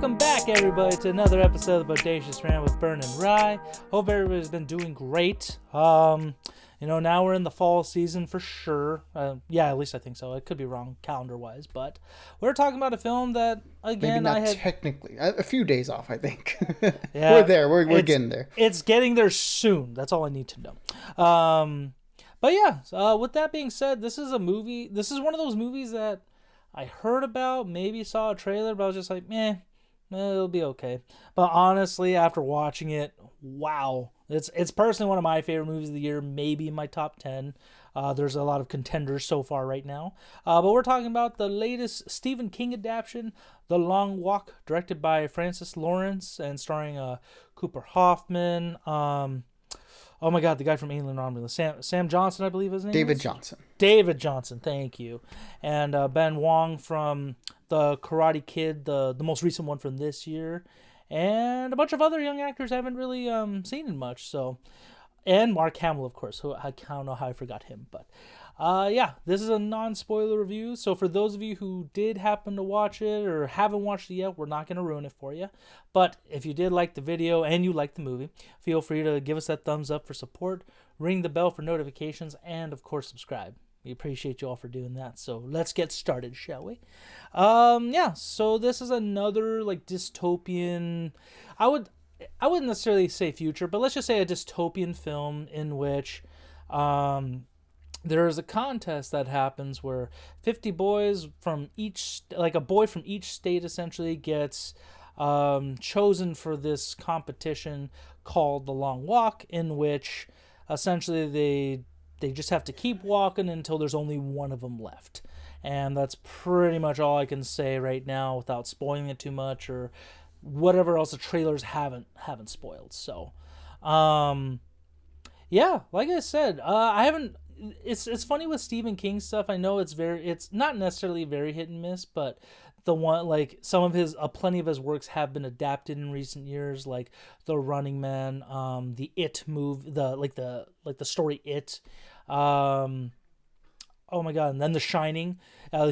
Welcome back, everybody, to another episode of Bodacious Rant with Burn and Rye. Hope everybody's been doing great. Now we're in the fall season for sure. At least I think so. I could be wrong calendar-wise, but we're talking about a film that, again, maybe not technically. A few days off, I think. Yeah, we're there. We're getting there. It's getting there soon. That's all I need to know. With that being said, this is a movie. This is one of those movies that I heard about, maybe saw a trailer, but I was just like, it'll be okay. But honestly, after watching it, wow. It's personally one of my favorite movies of the year, maybe in my top 10. There's a lot of contenders so far right now. But we're talking about the latest Stephen King adaptation, The Long Walk, directed by Francis Lawrence and starring Cooper Hoffman. Oh my God, the guy from Alien Romulus, Sam Johnson, I believe his name David is? Johnson. David Johnson, thank you. And Ben Wong from The Karate Kid, the most recent one from this year. And a bunch of other young actors I haven't really seen in much. So, and Mark Hamill, of course, who I don't know how I forgot him. But this is a non-spoiler review. So for those of you who did happen to watch it or haven't watched it yet, we're not going to ruin it for you. But if you did like the video and you like the movie, feel free to give us that thumbs up for support, ring the bell for notifications, and of course subscribe. We appreciate you all for doing that. So let's get started, shall we? So this is another dystopian, I wouldn't necessarily say future, but let's just say a dystopian film in which there is a contest that happens where 50 boys from a boy from each state essentially gets chosen for this competition called The Long Walk, in which essentially they just have to keep walking until there's only one of them left. And that's pretty much all I can say right now without spoiling it too much or whatever else the trailers haven't spoiled. So, like I said, I haven't. It's funny with Stephen King stuff. I know it's not necessarily very hit and miss, but the one some of his plenty of his works have been adapted in recent years, like The Running Man, the It movie, the story It. Oh my God, and then The Shining.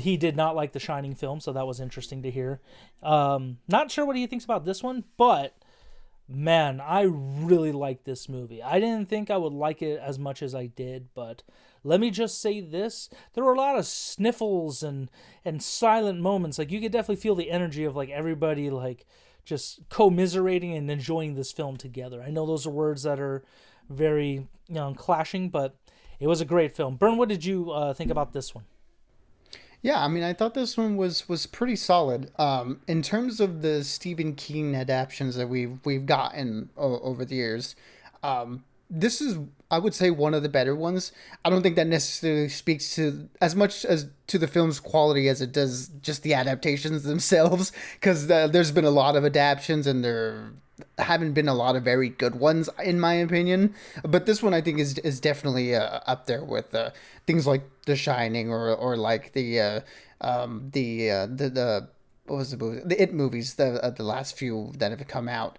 He did not like The Shining film, so that was interesting to hear. Not sure what he thinks about this one, but man, I really like this movie. I didn't think I would like it as much as I did, but let me just say this. There were a lot of sniffles and silent moments. You could definitely feel the energy of everybody just commiserating and enjoying this film together. I know those are words that are very clashing, but it was a great film. Bern, what did you think about this one? Yeah, I mean, I thought this one was pretty solid. In terms of the Stephen King adaptations that we've gotten over the years, this is, I would say, one of the better ones. I don't think that necessarily speaks to as much as to the film's quality as it does just the adaptations themselves, because there's been a lot of adaptations and there haven't been a lot of very good ones, in my opinion. But this one, I think, is definitely up there with things like The Shining or like the what was the movie? The It movies, the last few that have come out.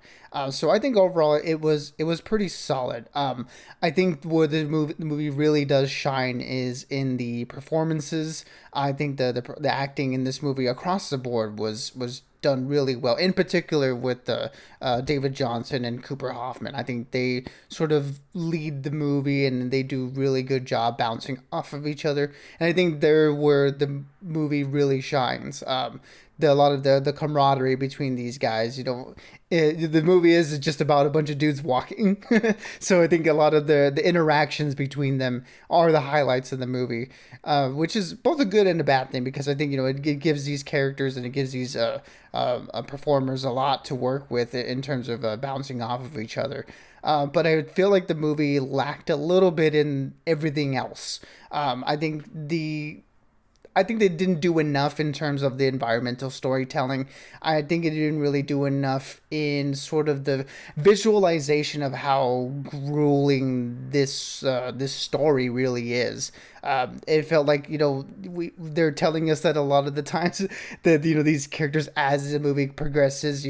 So I think overall it was pretty solid. I think where the movie really does shine is in the performances. I think the acting in this movie across the board was done really well, in particular with David Johnson and Cooper Hoffman. I think they sort of lead the movie and they do really good job bouncing off of each other. And I think they're where the movie really shines. A lot of the camaraderie between these guys, the movie is just about a bunch of dudes walking. So I think a lot of the interactions between them are the highlights of the movie, which is both a good and a bad thing, because I think, it gives these characters and it gives these performers a lot to work with in terms of bouncing off of each other. But I feel like the movie lacked a little bit in everything else. I think they didn't do enough in terms of the environmental storytelling. I think it didn't really do enough in sort of the visualization of how grueling this story really is. It felt like, they're telling us that a lot of the times that, these characters, as the movie progresses,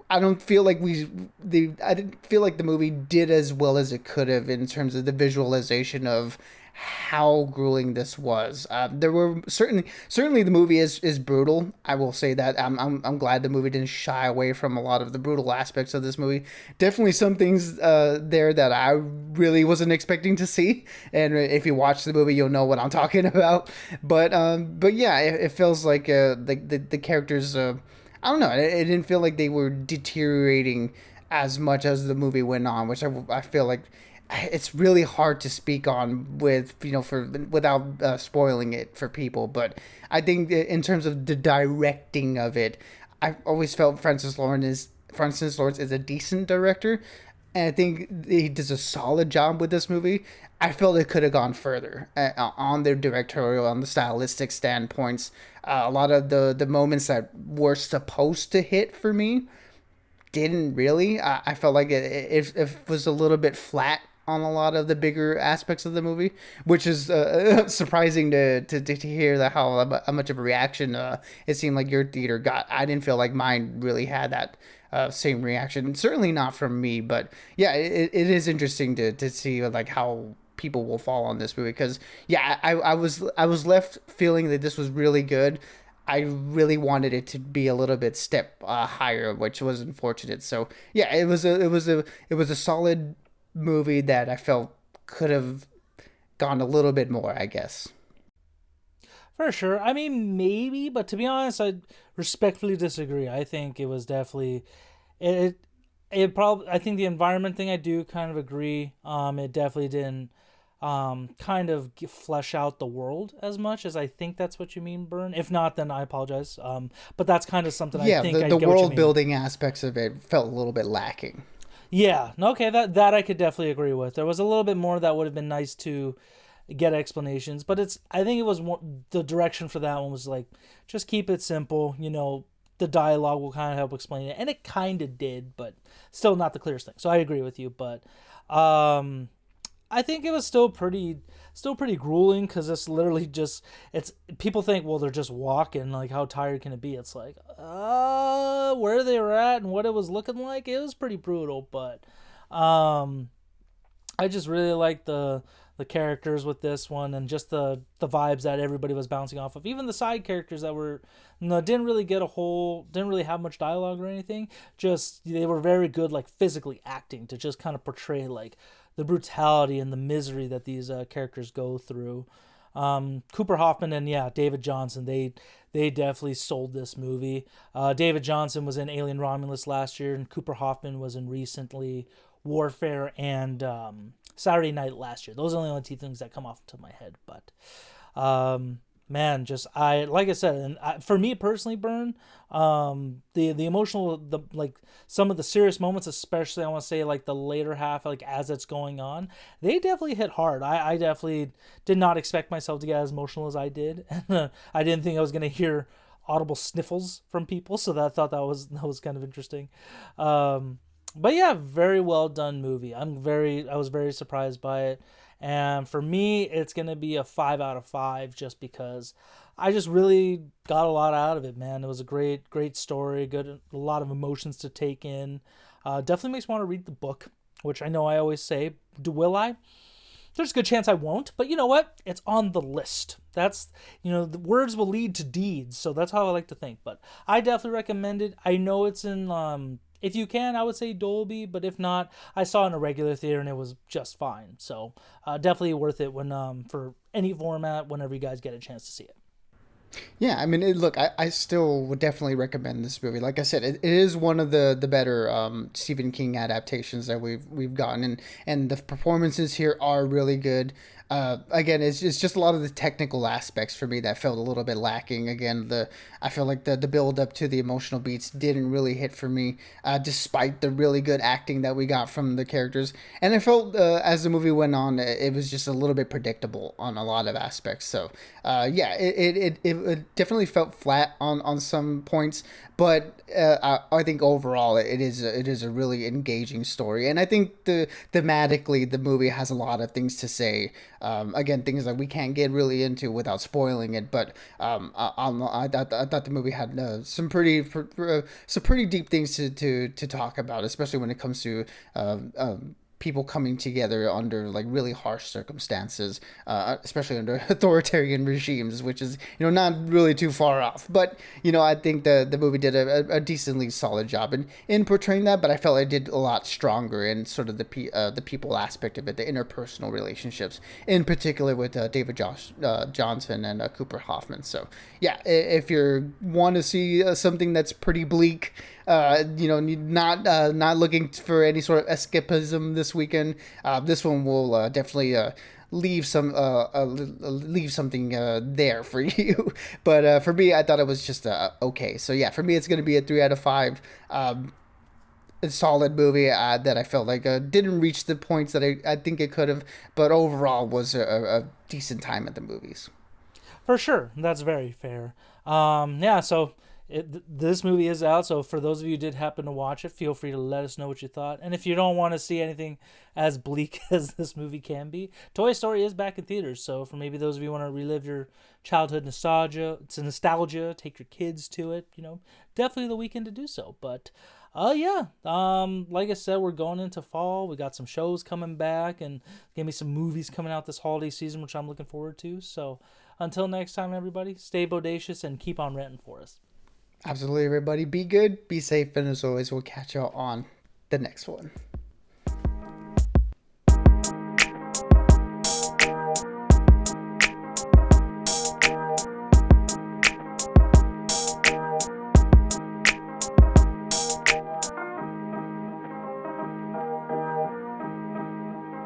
I don't feel like I didn't feel like the movie did as well as it could have in terms of the visualization of how grueling this was. There were certainly the movie is brutal. I will say that. I'm glad the movie didn't shy away from a lot of the brutal aspects of this movie. Definitely some things there that I really wasn't expecting to see. And if you watch the movie, you'll know what I'm talking about. But yeah, it feels like the characters. I don't know. It didn't feel like they were deteriorating as much as the movie went on, which I feel like it's really hard to speak on with for without spoiling it for people. But I think in terms of the directing of it, I've always felt Francis Lawrence is a decent director, and I think he does a solid job with this movie. I felt it could have gone further on the directorial, on the stylistic standpoints. A lot of the moments that were supposed to hit for me didn't really. I felt like it was a little bit flat on a lot of the bigger aspects of the movie, which is surprising to hear that how much of a reaction it seemed like your theater got. I didn't feel like mine really had that same reaction. Certainly not from me, but yeah, it is interesting to see like how people will fall on this movie because yeah, I was left feeling that this was really good. I really wanted it to be a little bit step higher, which was unfortunate. So yeah, it was a solid movie that I felt could have gone a little bit more, I guess. For sure. I mean, maybe, but to be honest, I respectfully disagree. I think it was definitely it. It probably. I think the environment thing. I do kind of agree. It definitely didn't kind of flesh out the world as much as I think that's what you mean, Burn. If not, then I apologize. But that's kind of something I Yeah, think I the get what you world mean. building aspects of it felt a little bit lacking. Yeah. No, okay. That I could definitely agree with. There was a little bit more that would have been nice to get explanations, but it's. I think it was more the direction for that one was like just keep it simple. The dialogue will kind of help explain it, and it kind of did, but still not the clearest thing. So I agree with you, but I think it was still pretty grueling because it's literally just it's people think well they're just walking like how tired can it be? It's like where they were at and what it was looking like it was pretty brutal, but um I just really like the characters with this one and just the vibes that everybody was bouncing off of. Even the side characters that were no didn't really have much dialogue or anything. Just they were very good like physically acting to just kind of portray like the brutality and the misery that these characters go through. Cooper Hoffman and yeah, David Johnson, they definitely sold this movie. David Johnson was in Alien Romulus last year, and Cooper Hoffman was in recently Warfare and Saturday Night last year. Those are the only two things that come off to my head. But man, just I like I said, and for me personally, Burn, the emotional like some of the serious moments, especially I want to say like the later half, like as it's going on, they definitely hit hard. I definitely did not expect myself to get as emotional as I did. I didn't think I was gonna hear audible sniffles from people, so that I thought that was kind of interesting. But yeah, very well done movie. I was very surprised by it. And for me, it's gonna be a 5 out of 5 just because I just really got a lot out of it, man. It was a great story, a lot of emotions to take in. Definitely makes me want to read the book, which I know I always say, will I? There's a good chance I won't, but you know what? It's on the list. That's, the words will lead to deeds, so that's how I like to think. But I definitely recommend it. I know it's in, if you can, I would say Dolby, but if not, I saw it in a regular theater and it was just fine. So definitely worth it when for any format whenever you guys get a chance to see it. Yeah, I mean, look, I still would definitely recommend this movie. Like I said, it is one of the better Stephen King adaptations that we've gotten, and the performances here are really good. Again, it's just a lot of the technical aspects for me that felt a little bit lacking. Again, I feel like the build up to the emotional beats didn't really hit for me, despite the really good acting that we got from the characters. And I felt as the movie went on, it was just a little bit predictable on a lot of aspects. So yeah, it definitely felt flat on some points, but I think overall it is a really engaging story, and I think thematically the movie has a lot of things to say. Again, things that we can't get really into without spoiling it, but I thought the movie had some pretty deep things to talk about, especially when it comes to people coming together under like really harsh circumstances, especially under authoritarian regimes, which is not really too far off. But I think the movie did a decently solid job in portraying that. But I felt it did a lot stronger in sort of the people aspect of it, the interpersonal relationships, in particular with David Johnson and Cooper Hoffman. So yeah, if you want to see something that's pretty bleak, not looking for any sort of escapism this weekend, this one will definitely leave something there for you. But for me, I thought it was just okay. So yeah, for me, it's going to be a 3 out of 5. A solid movie that I felt like didn't reach the points that I think it could have, but overall was a decent time at the movies. For sure, that's very fair. Yeah, so this movie is out, so for those of you who did happen to watch it, feel free to let us know what you thought. And if you don't want to see anything as bleak as this movie can be, Toy Story is back in theaters. So for maybe those of you who want to relive your childhood nostalgia, take your kids to it, definitely the weekend to do so. But yeah, like I said, we're going into fall. We got some shows coming back, and give me some movies coming out this holiday season, which I'm looking forward to. So until next time, everybody, stay bodacious and keep on ranting for us. Absolutely, everybody. Be good, be safe, and as always, we'll catch y'all on the next one.